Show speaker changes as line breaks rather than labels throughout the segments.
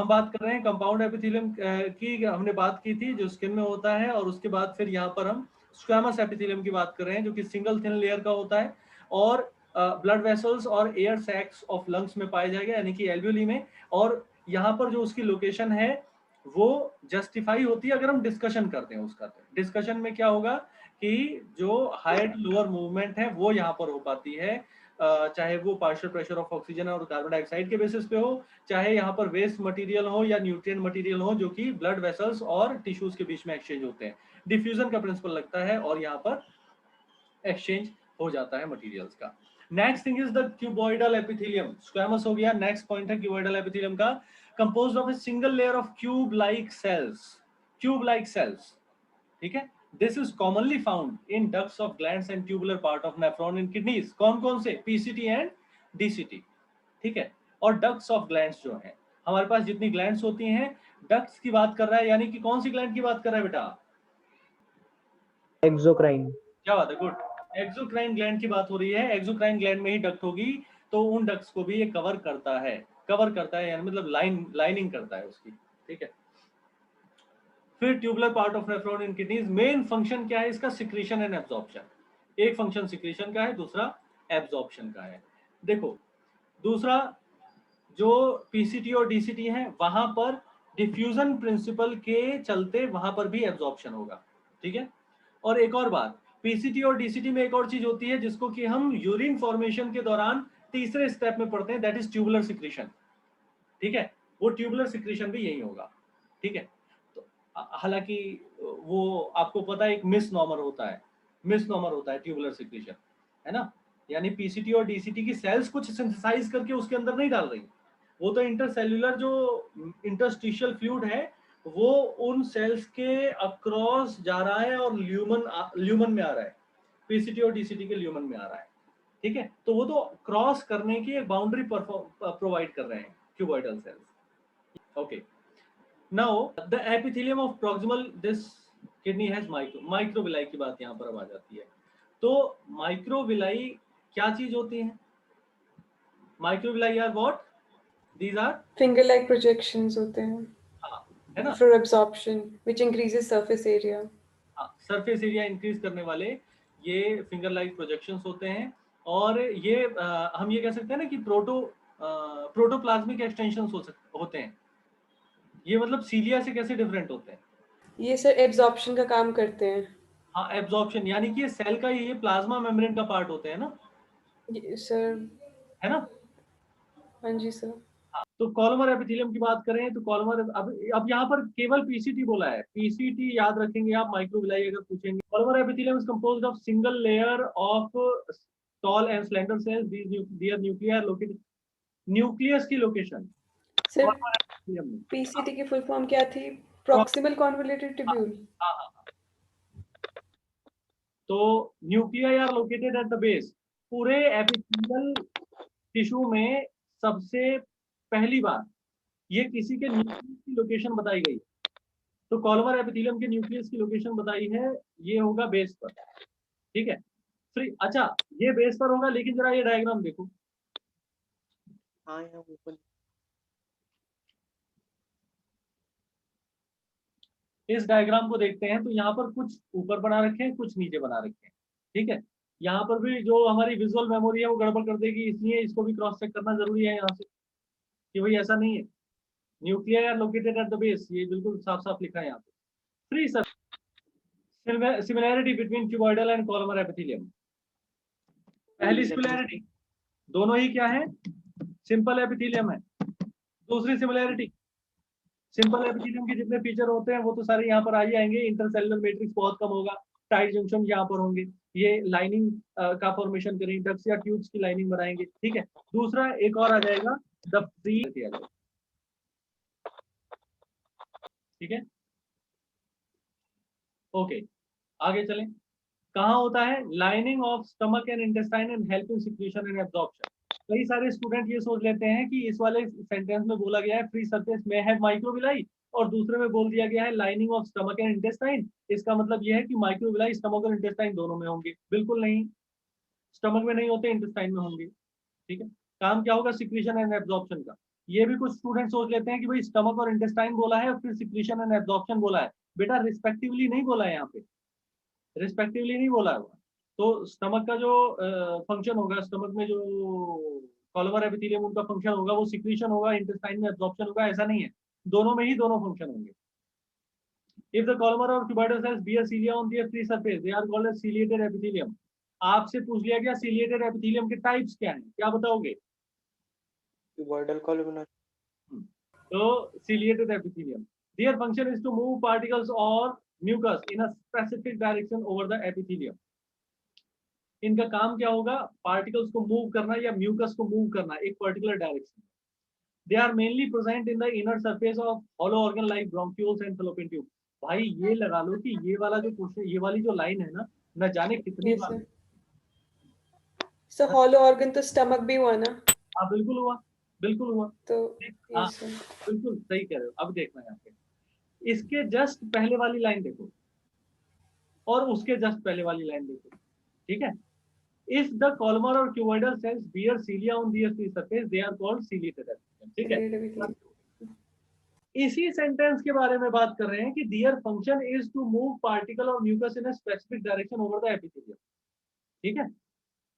बात कर रहे हैं कंपाउंड एपिथेलियम की, हमने बात की थी जो स्किन में होता है, और उसके बाद फिर यहाँ पर हम स्क्वैमस एपिथेलियम की बात कर रहे हैं जो कि सिंगल थिन लेयर का होता है और ब्लड वेसल्स और एयर सैक्स ऑफ लंग्स में पाया जाएगा, यानी कि एल्वियोली में। और यहाँ पर जो उसकी लोकेशन है वो जस्टिफाई होती है अगर हम डिस्कशन करते हैं उसका। तो डिस्कशन में क्या होगा कि जो हायर टू लोअर मूवमेंट है वो यहाँ पर हो पाती है, चाहे वो पार्शियल प्रेशर ऑफ ऑक्सीजन और कार्बन डाइऑक्साइड के बेसिस पे हो, चाहे यहाँ पर वेस्ट मटेरियल हो या न्यूट्रिएंट मटेरियल हो जो कि ब्लड वेसल्स और टिश्यूज के बीच में एक्सचेंज होते हैं। डिफ्यूजन का प्रिंसिपल लगता है और यहाँ पर एक्सचेंज हो जाता है मटेरियल्स का। Next thing is the cuboidal epithelium. Squamous हो गया, नेक्स्ट पॉइंट है क्यूबॉइडल एपिथेलियम का, composed of a single layer of cube like cells. Cube like cells, ठीक है। This is commonly found in ducts of glands and tubular part of nephron in kidneys. कौन कौन से? PCT and DCT, ठीक है। और ducts of glands जो है, हमारे पास जितनी ग्लैंड्स होती हैं, डक्ट्स की बात कर रहा है, यानी कि कौन सी ग्लैंड की बात कर रहा है बेटा?
एक्सोक्राइन।
क्या बात है, गुड। एक्सोक्राइन ग्लैंड की बात हो रही है। एक्सोक्राइन ग्लैंड में ही डक्ट होगी, तो उन डक्ट्स को भी ये कवर करता है। कवर करता है यानी मतलब लाइनिंग करता है उसकी, ठीक है। फिर tubular part of nephron in kidneys, main function क्या है इसका? Secretion and absorption. एक फंक्शन सिक्रीशन का है, दूसरा एब्जॉर्प्शन का है। देखो, दूसरा जो पीसीटी और डीसीटी है वहां पर डिफ्यूजन प्रिंसिपल के चलते वहां पर भी एब्जॉर्प्शन होगा, ठीक है। और एक और बात, पीसीटी और डीसीटी में एक और चीज होती है जिसको कि हम यूरिन फॉर्मेशन के दौरान तीसरे स्टेप में पढ़ते हैं, दैट इज ट्यूबुलर सिक्रीशन, ठीक है। वो ट्यूबुलर सिक्रीशन भी यही होगा, ठीक है। तो हालांकि वो आपको पता है एक मिस नॉर्मर होता है, मिस नॉर्मर होता है ट्यूबुलर सिक्रीशन, है ना। यानी पीसीटी और डीसीटी की सेल्स कुछ सिंथेसाइज करके उसके अंदर नहीं डाल रही, वो तो इंटरसेल्यूलर जो इंटरस्टिशियल फ्लूइड है वो उन सेल्स के अक्रॉस जा रहा है और ल्यूमन में आ रहा है, पीसीटी और डीसीटी के ल्यूमन में आ रहा है, ठीक है। तो वो तो क्रॉस करने की एक बाउंड्री प्रोवाइड कर रहे हैं cuboidal cells. Okay, now the epithelium of proximal this kidney has microvilli की बात यहाँ पर अब आ जाती है। तो माइक्रोविलाई क्या चीज होती है? Microvilli are what? These are
finger like projections होते हैं,
हाँ, है ना,
for absorption which increases surface area।
हाँ, सरफेस एरिया इंक्रीज करने वाले ये फिंगर लाइक प्रोजेक्शंस होते हैं। और ये हम ये कह सकते हैं ना कि प्रोटोप्लाज्मिक एक्सटेंशंस होते हैं। ये मतलब सीलिया से कैसे डिफरेंट होते हैं?
ये सर एब्जॉर्प्शन का काम करते हैं।
हाँ, एब्जॉर्प्शन, यानी कि ये सेल का ये प्लाज्मा मेम्ब्रेन का पार्ट होते हैं ना,
सर
है ना।
हाँ जी सर।
तो कॉलमर एपिथेलियम की बात करें तो कॉलमर, अब यहाँ पर केवल पीसीटी बोला है, पीसीटी याद रखेंगे आप, माइक्रोविलाई अगर पूछेंगे। Columnar epithelium is composed of single layer of tall and slender cells, their nuclear located. Nucleus की लोकेशन
सर
कॉलमर एपिथेलियम में,
पीसीटी की फुल फॉर्म क्या थी? Proximal convoluted tubule.
हाँ हाँ, तो nuclear are located at the base. पूरे epithelial tissue में सबसे पहली बार ये किसी के न्यूक्लियस की लोकेशन बताई गई, तो कॉलमर एपिथेलियम के न्यूक्लियस की लोकेशन बताई है, ये होगा बेस पर, ठीक है। फिर अच्छा, ये बेस पर होगा, लेकिन जरा ये डायग्राम देखो,
हाँ यहाँ ऊपर।
इस डायग्राम को देखते हैं तो यहाँ पर कुछ ऊपर बना रखे हैं, कुछ नीचे बना रखे हैं, ठीक है। यहाँ पर भी जो हमारी विजुअल मेमोरी है वो गड़बड़ कर देगी, इसलिए इसको भी क्रॉस चेक करना जरूरी है यहाँ से कि भाई ऐसा नहीं है। Nuclear located at the base, ये बिल्कुल साफ साफ लिखा है यहाँ पे। Free sir, similarity between cuboidal and columnar epithelium. पहली सिमिलैरिटी, दोनों ही क्या है? सिंपल एपिथेलियम है। दूसरी सिमिलैरिटी, सिंपल एपिथेलियम के जितने फीचर होते हैं वो तो सारे यहाँ पर आ ही आएंगे। इंटरसेलुलर मैट्रिक्स बहुत कम होगा, टाइट जंक्शन यहाँ पर होंगे, ये लाइनिंग का फॉर्मेशन करेंगे, डक्ट्स या ट्यूब्स की लाइनिंग बनाएंगे, ठीक है। दूसरा एक और आ जाएगा, द फ्री, ठीक है। ओके, आगे चलें। कहाँ होता है? Lining of stomach and intestine and helping secretion and absorption. कई सारे स्टूडेंट ये सोच लेते हैं कि इस वाले सेंटेंस में बोला गया है फ्री सरफेस में है माइक्रोविलाई, और दूसरे में बोल दिया गया है lining of stomach and intestine. इसका मतलब यह है कि माइक्रोविलाई स्टमक और इंटेस्टाइन दोनों में होंगे। बिल्कुल नहीं, स्टमक में नहीं होते, इंटेस्टाइन में होंगे, ठीक है। काम क्या होगा? सिक्रीशन एंड एब्जॉर्प्शन का। ये भी कुछ स्टूडेंट सोच लेते हैं कि भाई स्टमक और इंटेस्टाइन बोला है और फिर सिक्रीशन एंड एब्जॉर्प्शन बोला है। बेटा रिस्पेक्टिवली नहीं बोला है यहाँ पे, रिस्पेक्टिवली नहीं बोला है। तो स्टमक का जो फंक्शन होगा, स्टमक में जो कॉलमर एपिथेलियम उनका फंक्शन होगा वो सिक्रीशन होगा, इंटेस्टाइन में एब्जॉर्प्शन होगा, ऐसा नहीं है। दोनों में ही दोनों फंक्शन होंगे। If the columnar or cuboidal cells bear cilia on their free surface, they are called as ciliated epithelium. आपसे पूछ लिया गया ciliated epithelium के टाइप्स क्या हैं, क्या बताओगे?
cuboidal columnar.
तो ciliated epithelium, their function is to move particles or mucus in a specific direction over the epithelium. इनका काम क्या होगा? पार्टिकल्स को मूव करना या म्यूकस को मूव करना एक particular direction. They are mainly present in the inner surface of hollow organ like bronchioles and fallopian tube. भाई ये लगा लो कि ये वाला जो क्वेश्चन, ये वाली जो लाइन है ना, न जाने कितनी
Yes,
बार।
sir. So hollow organ तो stomach भी हुआ ना?
हाँ बिल्कुल हुआ, बिल्कुल हुआ।
तो
हाँ
yes, sir.
बिल्कुल सही कह रहे हो। अब देखना यहाँ पे इसके जस्ट पहले वाली लाइन देखो और उसके जस्ट पहले वाली लाइन देखो, ठीक है? If the columnar or cuboidal cells bear cilia on their free surface, they are called ciliated epithelium, ठीक है?
Ciliated epithelium.
इसी सेंटेंस के बारे में बात कर रहे हैं कि their function is to move particle और mucus in a specific direction over the epithelium, ठीक है?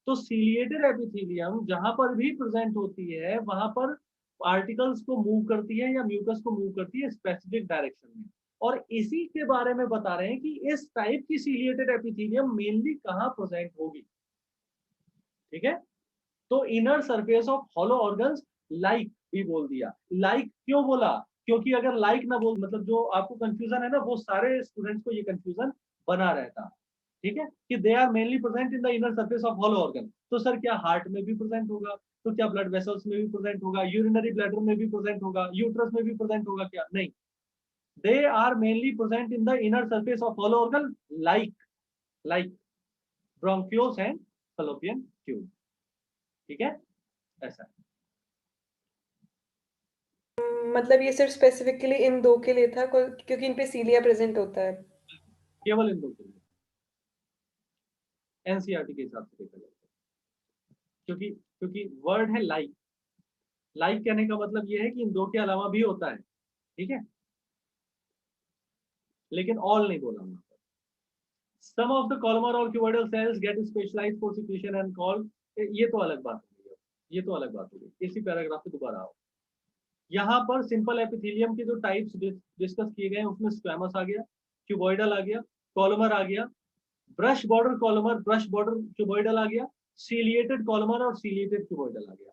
तो सिलिएटेड एपिथेलियम जहां पर भी प्रेजेंट होती है वहां पर पार्टिकल्स को मूव करती है या म्यूकस को मूव करती है स्पेसिफिक डायरेक्शन में। और इसी के बारे में बता रहे हैं कि इस टाइप की सिलिएटेड एपिथेलियम मेनली कहां प्रेजेंट होगी, ठीक है? तो inner surface of hollow organs, like भी बोल दिया। लाइक क्यों बोला? क्योंकि अगर लाइक ना बोल, मतलब जो आपको कंफ्यूजन है ना, वो सारे स्टूडेंट्स को ये कंफ्यूजन बना रहता, ठीक है? कि they are mainly present in the inner surface of hollow organ. तो सर क्या हार्ट में भी प्रेजेंट होगा? तो क्या ब्लड वेसल्स में भी प्रेजेंट होगा? यूरिनरी ब्लैडर में भी प्रेजेंट होगा? यूट्रस में भी प्रेजेंट होगा? क्या नहीं, they are mainly present in the inner surface of hollow organ like bronchioles and fallopian tube, ठीक है? ऐसा है।
मतलब ये सिर्फ स्पेसिफिकली इन दो के लिए था क्योंकि इन पे सीलिया प्रेजेंट होता है।
केवल इन दो के लिए एनसीईआरटी के हिसाब से देखा जाता है, क्योंकि वर्ड है लाइक। लाइक कहने का मतलब ये है कि इन दो के अलावा भी होता है, ठीक है? लेकिन ऑल नहीं बोला वहां पर। सम ऑफ द कॉलमर और cuboidal cells get specialised for secretion and called, ये तो अलग बात हो गई, ये तो अलग बात हो गई। इसी पैराग्राफ पे दोबारा आओ। यहाँ पर सिंपल एपिथेलियम के जो टाइप्स डिस्कस किए गए उसमें स्क्वैमस आ गया, क्यूबोइडल आ गया, कॉलमर आ गया, brush border columnar, brush border cuboidal आ गया, सीलिएटेड कॉलमर और सीलिएटेड क्यूबोइडल आ गया,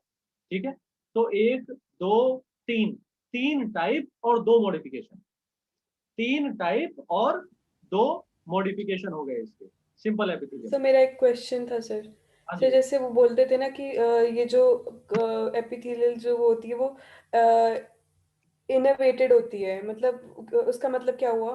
ठीक है? तो 1 2 3 तीन टाइप और 2 मॉडिफिकेशन, 3 टाइप और 2 मॉडिफिकेशन हो गए इसके सिंपल एपिथेलियम।
तो मेरा एक क्वेश्चन था सर। सर जैसे वो बोलते थे ना कि ये जो एपिथेलियल जो वो होती है वो इनर्वेटेड होती है, मतलब उसका मतलब क्या हुआ?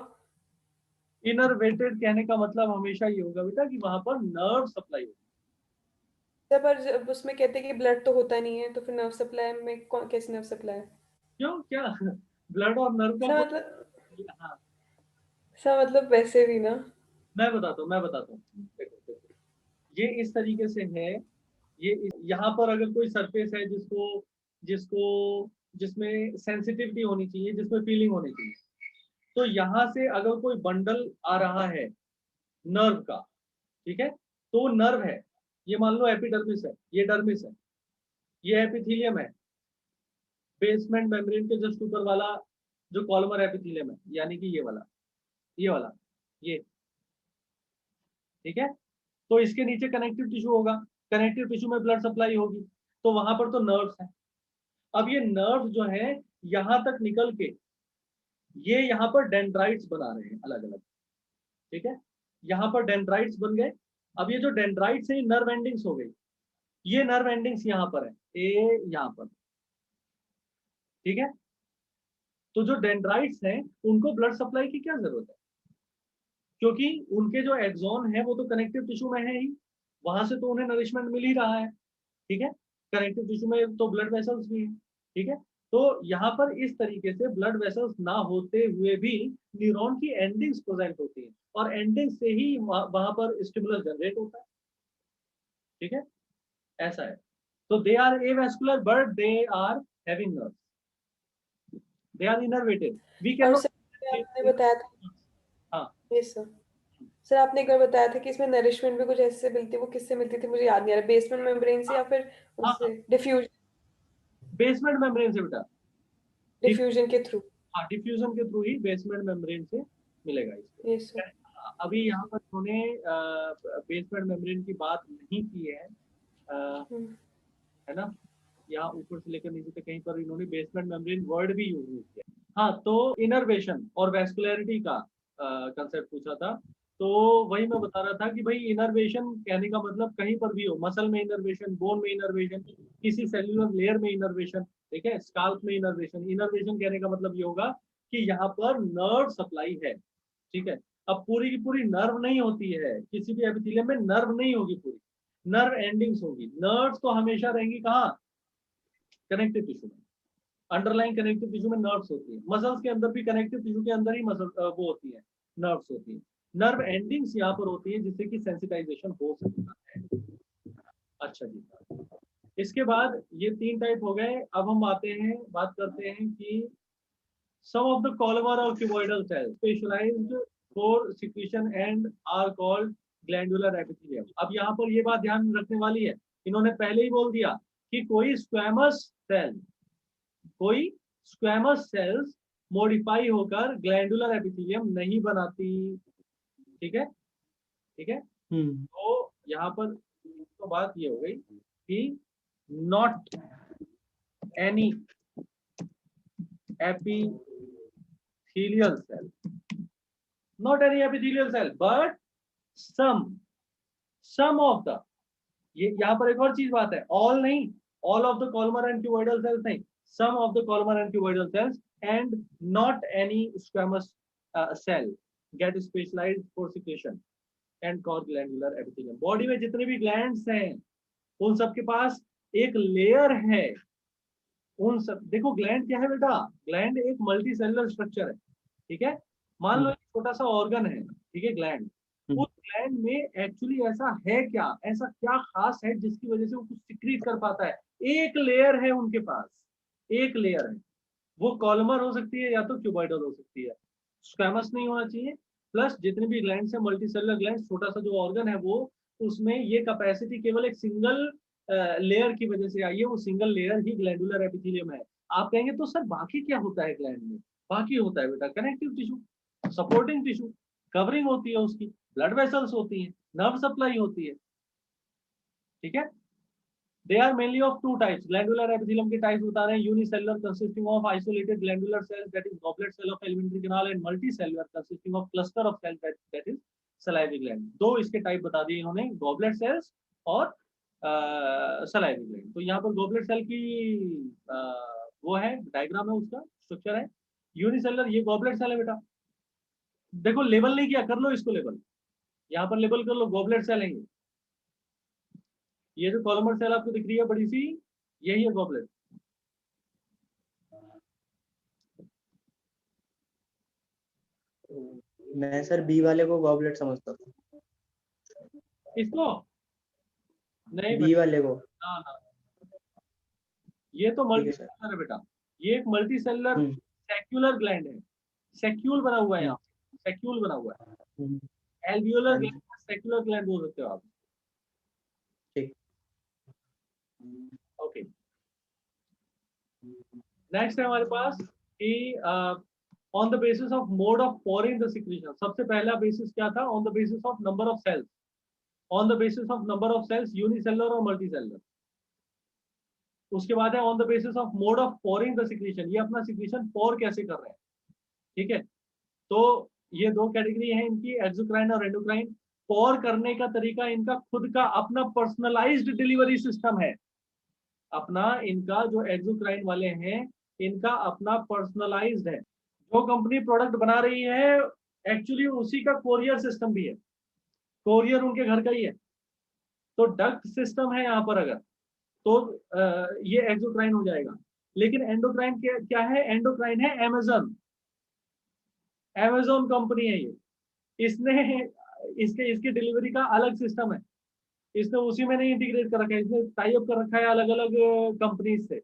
इनरवेटेड कहने का मतलब हमेशा ये होगा बेटा कि वहां पर नर्व सप्लाई होगी।
पर जब उसमें कहते हैं कि ब्लड तो होता नहीं है, तो फिर नर्व सप्लाई में कैसे नर्व सप्लाई?
क्यों, क्या ब्लड और नर्व का
सर मतलब
हाँ
सर मतलब वैसे भी ना।
मैं बताता हूँ देखो, ये इस तरीके से है। यहाँ पर अगर कोई सरफेस है जिसको जिसको जिसमें सेंसिटिविटी होनी चाहिए, जिसमें फीलिंग होनी चाहिए, तो यहाँ से अगर कोई बंडल आ रहा है नर्व का, ठीक है? तो नर्व है, ये मान लो एपिडर्मिस है, ये डर्मिस है, ये एपिथेलियम है, बेसमेंट मेम्ब्रेन के जस्ट ऊपर वाला जो कॉलमर एपिथेलियम है, यानी कि ये वाला ये, ठीक है? तो इसके नीचे कनेक्टिव टिश्यू होगा, कनेक्टिव टिश्यू में ब्लड सप्लाई होगी, तो वहां पर तो नर्व्स है। अब ये नर्व जो है यहां तक निकल के ये यहाँ पर डेंड्राइट्स बना रहे हैं अलग अलग, ठीक है? यहाँ पर डेंड्राइट्स बन गए। अब ये जो डेंड्राइट्स है ये नर्व एंडिंग्स हो गई, ये नर्व एंडिंग्स यहाँ पर है, ए यहाँ पर, ठीक है? तो जो डेंड्राइट्स हैं उनको ब्लड सप्लाई की क्या जरूरत है? क्योंकि उनके जो एक्सॉन है वो तो कनेक्टिव टिश्यू में है ही, वहां से तो उन्हें नरिशमेंट मिल ही रहा है, ठीक है? कनेक्टिव टिश्यू में तो ब्लड वेसल्स भी है, ठीक है? तो यहाँ पर इस तरीके से ब्लड वेसल्स ना होते हुए भी न्यूरॉन की एंडिंग्स प्रेजेंट होती है और एंडिंग से ही वहां पर स्टिमुलस जनरेट होता है, ठीक है? ऐसा है। तो they are avascular but they are having nerves, they are innervated, we can
or
not.
Sir आपने बताया था,
हाँ
यस सर, सर आपने एक बार बताया था कि इसमें नरिशमेंट भी कुछ ऐसे मिलती है, वो किससे मिलती थी मुझे याद नहीं आ रहा, बेसमेंट मेम्ब्रेन से या फिर
हाँ,
उससे डिफ्यूजन,
बेसमेंट मेम्ब्रेन से बेटा,
डिफ्यूजन के थ्रू।
हाँ डिफ्यूजन के थ्रू ही बेसमेंट मेम्ब्रेन से मिलेगा इसको।
Yes sir.
अभी यहाँ पर उन्होंने बेसमेंट मेम्ब्रेन की बात नहीं की है, है ना, यहाँ ऊपर से लेकर नीचे तक कहीं पर इन्होंने बेसमेंट मेम्ब्रेन वर्ड भी यूज नहीं किया। हाँ, तो इनर्वेशन और वैस्कुलैरिटी का कंसेप्ट पूछा था, तो वही मैं बता रहा था कि भाई इनर्वेशन कहने का मतलब कहीं पर भी हो, मसल में इनर्वेशन, बोन में इनर्वेशन, किसी सेल्यूलर लेयर में इनर्वेशन, ठीक है, स्काल्प में इनर्वेशन। इनर्वेशन कहने का मतलब ये होगा कि यहाँ पर नर्व सप्लाई है, ठीक है। अब पूरी की पूरी नर्व नहीं होती है, किसी भी एपिथेलियम में नर्व नहीं होगी पूरी, नर्व एंडिंग्स होगी। नर्व्स तो हमेशा रहेंगी कहाँ, कनेक्टिव टिश्यू में, अंडरलाइन कनेक्टिव टिश्यू में नर्व्स होती है। मसल्स के अंदर भी कनेक्टिव टिश्यू के अंदर ही मसल वो होती है, नर्व्स होती है। नर्व एंडिंग्स यहाँ पर होती है जिससे कि सेंसिटाइजेशन हो सकता है। अच्छा जी, इसके बाद ये 3 टाइप हो गए। अब हम बात करते हैं कि some of the columnar or cuboidal cells specialized for secretion and are called glandular epithelium। अब यहाँ पर ये बात ध्यान रखने वाली है, इन्होंने पहले ही बोल दिया कि कोई स्क्वैमस सेल्स मॉडिफाई होकर ग्लैंडुलर एपिथेलियम नहीं बनाती, ठीक है, ठीक है। तो यहाँ पर तो बात ये हो गई कि not any epithelial cell, not any epithelial cell but some of the, ये यहाँ पर एक और चीज बात है, all नहीं, all of the columnar and cuboidal cells नहीं, some of the columnar and cuboidal cells and not any squamous cell get specialized for secretion and cause glandular epithelium। Body में जितने भी ग्लैंड्स हैं उन सब के पास एक लेयर है, उन सब, देखो ग्लैंड क्या है बेटा, ग्लैंड एक मल्टी सेलुलर स्ट्रक्चर है, ठीक है। मान लो एक छोटा सा ऑर्गन है, ठीक है, ग्लैंड, उस ग्लैंड में एक्चुअली ऐसा है क्या, ऐसा क्या खास है जिसकी वजह से वो कुछ सिक्रीट कर पाता है। एक लेयर है उनके पास, एक लेयर है, वो कॉलमर हो सकती है या तो क्यूबॉइडल हो सकती है, स्क्वैमस नहीं होना चाहिए। प्लस जितने भी ग्लैंड्स है मल्टी सेलुलर ग्लैंड, छोटा सा जो ऑर्गन है वो, उसमें ये कैपेसिटी केवल एक सिंगल लेयर की वजह से आई है, वो सिंगल लेयर ही ग्लैंडुलर एपिथेलियम है। आप कहेंगे तो सर बाकी क्या होता है ग्लैंड में, बाकी होता है बेटा connective tissue, supporting tissue, covering होती है उसकी, ब्लड वेसल्स होती है, नर्व सप्लाई होती है, ठीक है। They are mainly of 2 types। Glandular epithelium के टाइप्स बता रहे हैं, unicellular consisting of isolated glandular cells that is goblet cell of alimentary canal and multicellular consisting of cluster of cells that is salivary gland। दो इसके type बता दिए इन्होंने, goblet cells और salivary gland। तो यहाँ पर goblet cell की वो है, डायग्राम है, उसका स्ट्रक्चर है। यूनिसेलुलर ये goblet cell है बेटा, देखो लेबल नहीं किया, कर लो इसको लेबल, यहाँ पर लेबल कर लो, goblet cell है ये जो कॉलमर सेल आपको दिख रही है बड़ी सी, यही है गॉबलेट।
मैं सर बी वाले को गॉबलेट समझता था।
इसको नहीं
बी वाले को,
ना ना, ये तो मल्टी सेलुलर है बेटा, ये एक मल्टी सेलुलर सेक्युलर ग्लैंड है, सेक्यूल बना हुआ है यहाँ, सेक्यूल बना हुआ है, एल्वियोलर ग्लैंड, सेक्युलर ग्लैंड बोल सकते हो आप,
ठीक।
ओके, नेक्स्ट है हमारे पास कि on the basis of mode of pouring the secretion. सबसे पहला बेसिस क्या था, on the basis of number of cells, on the basis of number of cells unicellular और मल्टी सेलुलर। उसके बाद है on the basis of mode of pouring the secretion, ये अपना सिक्रीशन पोर कैसे कर रहे हैं, ठीक है। तो ये दो कैटेगरी है इनकी, एक्सोक्राइन और एंडोक्राइन। पोर करने का तरीका इनका खुद का अपना पर्सनलाइज्ड डिलीवरी सिस्टम है, अपना इनका जो एक्सोक्राइन वाले हैं इनका अपना पर्सनलाइज्ड है। जो कंपनी प्रोडक्ट बना रही है एक्चुअली उसी का कोरियर सिस्टम भी है, कोरियर उनके घर का ही है, तो डक्ट सिस्टम है यहाँ पर अगर, तो ये एक्सोक्राइन हो जाएगा। लेकिन एंडोक्राइन क्या है, एंडोक्राइन है अमेज़न, अमेज़न कंपनी है ये, इसने इसके डिलीवरी का अलग सिस्टम है, इसने उसी में नहीं इंटीग्रेट कर रखा है, इसने टाई अप कर रखा है अलग अलग कंपनीज से,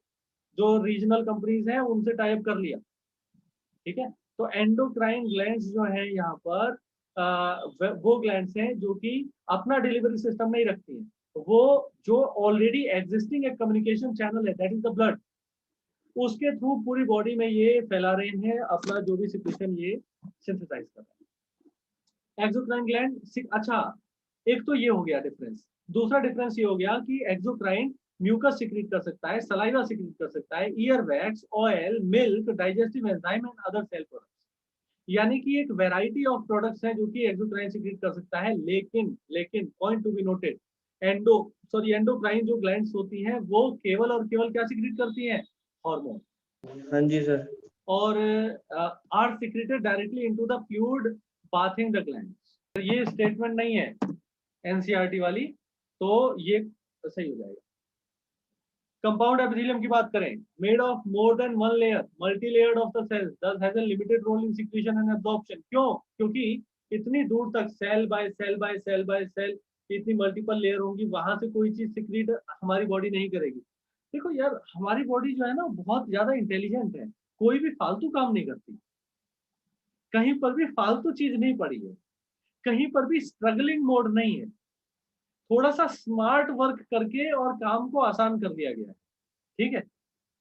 जो रीजनल कंपनीज हैं उनसे टाई अप कर लिया, ठीक है। तो एंडोक्राइन ग्लैंड्स जो है यहाँ पर वो ग्लैंड्स हैं जो कि अपना डिलीवरी सिस्टम नहीं रखती हैं, वो जो ऑलरेडी एग्जिस्टिंग एक कम्युनिकेशन चैनल है दैट इज द ब्लड, उसके थ्रू पूरी बॉडी में ये फैला रहे हैं अपना जो भी सिक्रेशन ये सिंथेसाइज कर रहे हैं। एक्सोक्राइन ग्लैंड, अच्छा एक तो ये हो गया डिफरेंस। दूसरा डिफरेंस ये हो गया कि एक्सोक्राइन म्यूकस सिक्रीट कर सकता है, सलाइवा सिक्रीट कर सकता है, ear wax, oil, milk, digestive enzyme and other cell products. यानी कि एक वैरायटी ऑफ प्रोडक्ट्स हैं जो कि एक्सोक्राइन सिक्रीट कर सकता है। लेकिन लेकिन point to be noted, endocrine जो ग्लैंड्स होती हैं वो केवल और केवल क्या सिक्रीट करती हैं? हार्मोन।
हाँ जी सर।
और are secreted directly into the fluid bathing the glands. ये स्टेटमेंट नहीं है एनसीईआरटी वाली, तो ये सही हो जाएगा। कंपाउंड एपिथेलियम की बात करें, made of more than one layer, multi layered of the cells, this has a limited role in secretion and absorption. क्यों? क्योंकि इतनी दूर तक cell by cell by cell by cell इतनी मल्टीपल लेयर होंगी, वहां से कोई चीज सिक्रीट हमारी बॉडी नहीं करेगी। देखो यार, हमारी बॉडी जो है ना बहुत ज्यादा इंटेलिजेंट है, कोई भी फालतू काम नहीं करती, कहीं पर भी फालतू चीज नहीं पड़ी है, कहीं पर भी स्ट्रगलिंग मोड नहीं है, थोड़ा सा स्मार्ट वर्क करके और काम को आसान कर दिया गया है। ठीक है,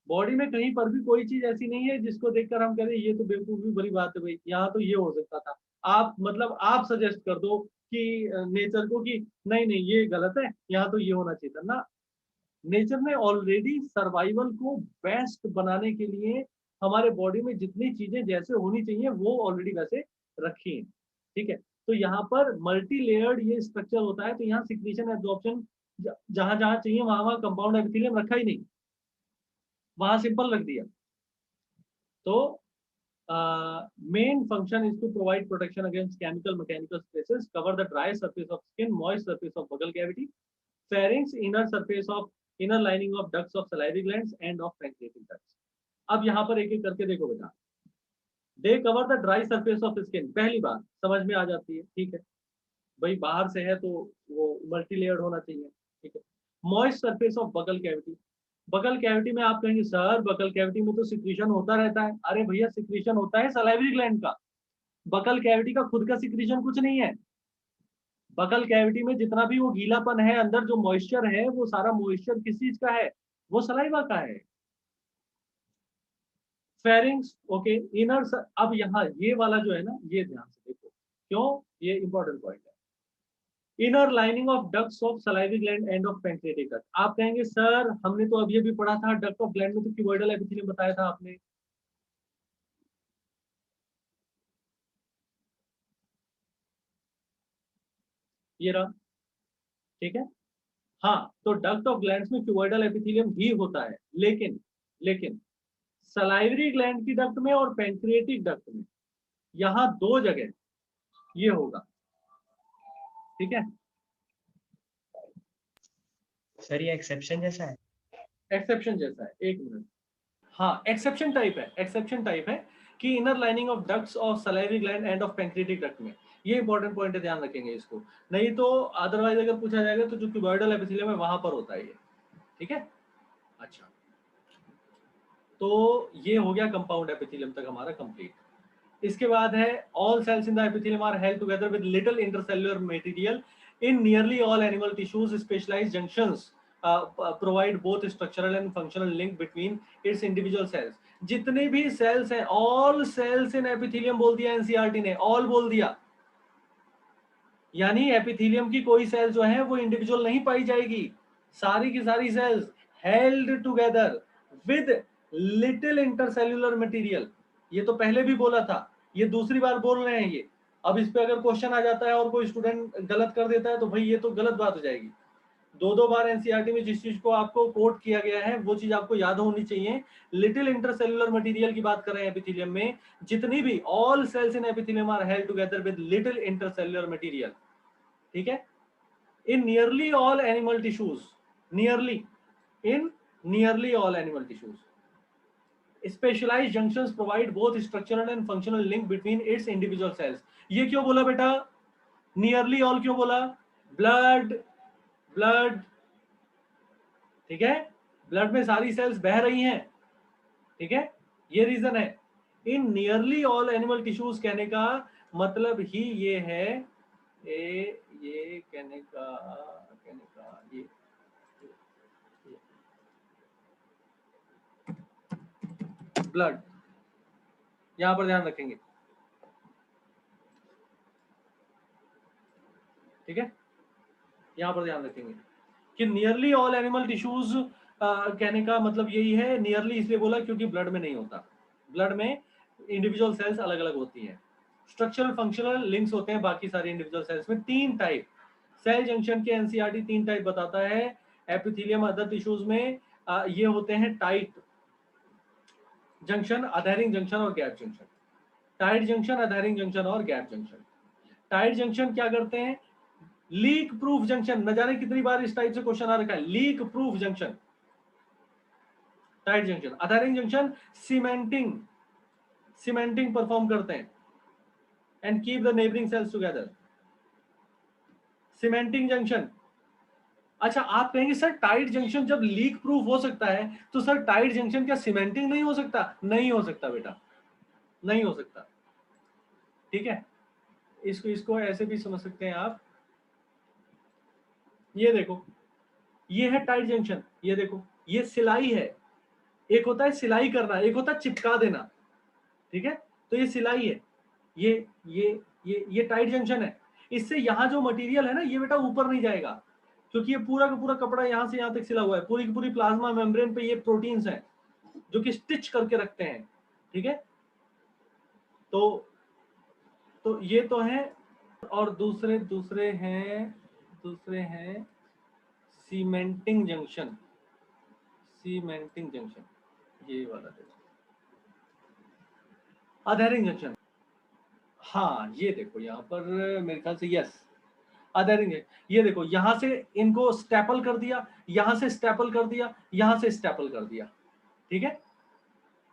बॉडी में कहीं पर भी कोई चीज ऐसी नहीं है जिसको देखकर हम कह रहे ये तो बेवकूफी भरी बात है भाई, यहाँ तो ये हो सकता था। आप मतलब आप सजेस्ट कर दो कि नेचर को कि नहीं नहीं ये गलत है, यहाँ तो ये होना चाहिए था ना। नेचर ने ऑलरेडी सर्वाइवल को बेस्ट बनाने के लिए हमारे बॉडी में जितनी चीजें जैसे होनी चाहिए वो ऑलरेडी वैसे रखी हैं। ठीक है, तो यहाँ पर मल्टी लेयर्ड ये स्ट्रक्चर होता है, तो यहाँ सिक्रीशन एब्जॉर्प्शन जहां जहां चाहिए वहां वहां कंपाउंड एपिथेलियम रखा ही नहीं, वहां सिंपल रख दिया। तो main function is to provide protection against chemical mechanical stresses, cover the dry surface of skin, moist surface of buccal cavity, pharynx, inner lining of ducts of salivary glands and of pancreatic ducts. अब यहाँ पर एक एक करके देखो बेटा, they cover the dry surface of skin, पहली बात समझ में आ जाती है। ठीक है भाई, बाहर से है तो वो मल्टी लेयर्ड होना चाहिए। ठीक है, moist surface of buccal cavity, buccal cavity में आप कहेंगे सर बकल कैविटी में तो सिक्रीशन होता रहता है। अरे भैया, सिक्रीशन होता है सलाइवरी ग्लैंड का, बकल कैविटी का खुद का सिक्रीशन कुछ नहीं है। बकल कैविटी में जितना भी वो गीलापन है, अंदर जो मॉइस्चर है, वो सारा मॉइस्चर किस चीज का है? वो सलाइवा का है। Pharynx, okay, inner. अब यहाँ ये वाला जो है ना, ये ध्यान से देखो, क्यों ये इंपॉर्टेंट पॉइंट है। Inner lining of ducts of salivary gland end of pancreatic duct. आप कहेंगे सर हमने तो अभी अभी पढ़ा था डक्ट ऑफ ग्लैंड में तो क्यूबॉइडल एपिथेलियम बताया था आपने। ये रहा, ठीक है। हाँ, तो डक्ट ऑफ ग्लैंड्स में क्यूबॉइडल एपिथेलियम भी होता है, लेकिन लेकिन सलाइवरी ग्लैंड की डक्ट में और पैंक्रियाटिक डक्ट में यहाँ दो जगह ये होगा। ठीक है,
सर ये एक्सेप्शन जैसा है?
एक्सेप्शन जैसा है, एक मिनट। हाँ, एक्सेप्शन टाइप है, एक्सेप्शन टाइप है कि inner lining of ducts of salivary gland end of pancreatic duct में, ये इंपॉर्टेंट पॉइंट है, ध्यान रखेंगे इसको। नहीं तो अदरवाइज अगर पूछा जाएगा तो जो क्यूबॉइडल एपिथेलियम है वहां पर होता है ये। ठीक है, अच्छा, तो ये हो गया कंपाउंड एपिथेलियम तक हमारा कंप्लीट। इसके बाद है all cells in the epithelium are held together with little intercellular material in nearly all animal tissues, specialised junctions provide both structural and functional link between its individual cells. जितने भी sales हैं, all cells in epithelium बोल दिया NCERT ने, all बोल दिया, यानी epithelium की कोई सेल जो है वो इंडिविजुअल नहीं पाई जाएगी, सारी की सारी cells held together with little intercellular material. ये तो पहले भी बोला था, ये दूसरी बार बोल रहे हैं ये। अब इस पे अगर क्वेश्चन आ जाता है और कोई स्टूडेंट गलत कर देता है तो भाई ये तो गलत बात हो जाएगी। दो दो बार एनसीईआरटी में जिस चीज को आपको कोट किया गया है वो चीज आपको याद होनी चाहिए। लिटिल इंटरसेल्युलर मटेरियल की बात कर रहे हैं एपिथेलियम में, जितनी भी all cells in epithelium are held together with little intercellular material. ठीक है, in nearly all animal tissues, nearly in nearly all animal tissues, specialised junctions provide both structural and functional link between its individual cells. ये क्यों बोला बेटा, nearly all क्यों बोला? Blood, blood, ठीक है, ब्लड में सारी सेल्स बह रही हैं। ठीक है, ये रीजन है। In nearly all animal tissues कहने का मतलब ही ये है, ये कहने का ये ब्लड, यहां पर ध्यान रखेंगे, ठीक है, यहां पर ध्यान रखेंगे कि नियरली ऑल एनिमल टिश्यूज कहने का मतलब यही है। नियरली इसलिए बोला क्योंकि ब्लड में नहीं होता, ब्लड में इंडिविजुअल सेल्स अलग अलग होती हैं, स्ट्रक्चरल फंक्शनल लिंक्स होते हैं बाकी सारे इंडिविजुअल सेल्स में। 3 टाइप सेल जंक्शन के एनसीईआरटी 3 टाइप बताता है एपिथेलियम अदर टिश्यूज में। ये होते हैं टाइट जंक्शन, अधेरिंग जंक्शन और gap junction. Tight junction, adhering junction और गैप जंक्शन। टाइट जंक्शन क्या करते हैं, लीक प्रूफ जंक्शन, न जाने कितनी बार इस टाइप से क्वेश्चन आ रखा है, leak proof junction tight junction. Adhering junction cementing perform करते हैं and keep the neighbouring cells together. Cementing junction, अच्छा आप कहेंगे सर टाइट जंक्शन जब लीक प्रूफ हो सकता है तो सर टाइट जंक्शन क्या सीमेंटिंग नहीं हो सकता? नहीं हो सकता बेटा, नहीं हो सकता, ठीक है। इसको ऐसे भी समझ सकते हैं आप, ये देखो ये है टाइट जंक्शन, ये देखो ये सिलाई है, एक होता है सिलाई करना, एक होता है चिपका देना, ठीक है, तो ये सिलाई है, ये टाइट जंक्शन है। इससे यहां जो मटेरियल है ना ये बेटा ऊपर नहीं जाएगा क्योंकि ये पूरा का पूरा कपड़ा यहां से यहां तक सिला हुआ है, पूरी की पूरी प्लाज्मा मेम्ब्रेन पे ये प्रोटीन्स हैं जो कि स्टिच करके रखते हैं, ठीक है। तो ये तो है, और दूसरे हैं सीमेंटिंग जंक्शन, सीमेंटिंग जंक्शन, ये वाला देखो अधेरिंग जंक्शन। हाँ ये देखो यहाँ पर मेरे ख्याल से यस अधेरिंग, ये देखो यहां से इनको स्टेपल कर दिया, यहां से स्टेपल कर दिया, यहां से स्टेपल कर दिया, ठीक है,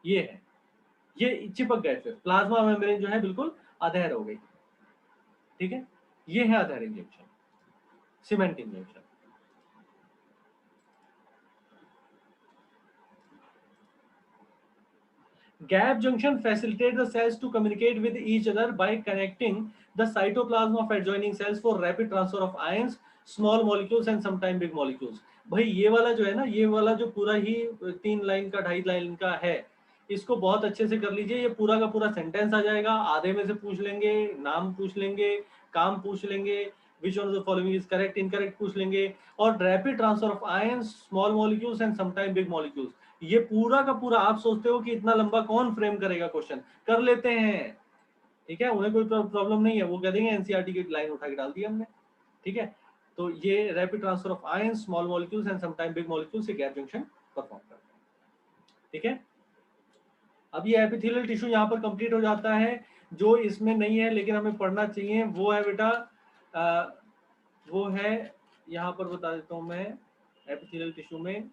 ये है, ये चिपक गए, फिर प्लाज्मा मेम्ब्रेन जो है बिल्कुल अधेर हो गई, ठीक है, ये है adhering junction, cementing junction. Gap junction facilitate the cells to communicate with each other by connecting the cytoplasm of adjoining cells for rapid transfer of ions, small molecules and sometimes big molecules। भाई ये वाला जो है ना, ये वाला जो पूरा ही 3 लाइन का 2.5 लाइन का है, इसको बहुत अच्छे से कर लीजिए, ये पूरा का पूरा सेंटेंस आ जाएगा, आधे में से पूछ लेंगे, नाम पूछ लेंगे, काम पूछ लेंगे, which one of the following is correct, incorrect पूछ लेंगे, और rapid transfer of ions, small molecules and sometime big molecules. ये पूरा का पूरा आप सोचते हो कि इतना लंबा कौन फ्रेम करेगा क्वेश्चन, कर लेते हैं, ठीक है, उन्हें कोई प्रॉब्लम नहीं है, वो कह देंगे एनसीईआरटी की लाइन उठा के डाल दी हमने, ठीक है। तो ये rapid transfer of ions, small molecules and sometime big molecules से गैप जंक्शन परफॉर्म करते हैं, ठीक है। अब ये एपिथेलियल टिश्यू यहाँ पर कंप्लीट हो जाता है। जो इसमें नहीं है लेकिन हमें पढ़ना चाहिए वो है बेटा वो है, यहाँ पर बता देता हूं मैं, एपिथेलियल टिश्यू में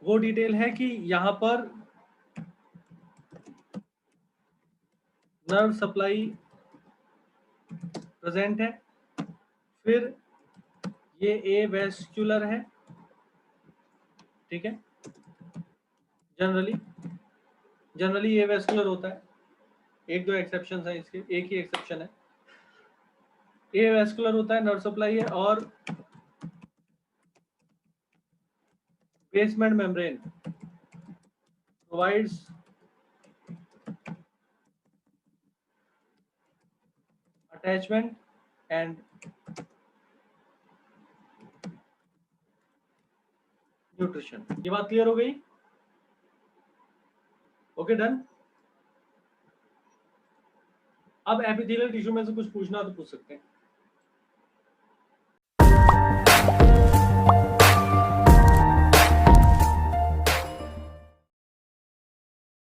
वो डिटेल है कि यहाँ पर नर्व सप्लाई प्रेजेंट है, फिर ये ए वेस्कुलर है, ठीक है, जनरली ए वेस्कुलर होता है, एक दो एक्सेप्शन है इसके, एक ही एक्सेप्शन है, ए वेस्कुलर होता है, नर्व सप्लाई है, और basement membrane provides attachment and nutrition. ये बात क्लियर हो गई? Okay done. अब एपिथेलियल टिश्यू में से कुछ पूछना तो पूछ सकते हैं।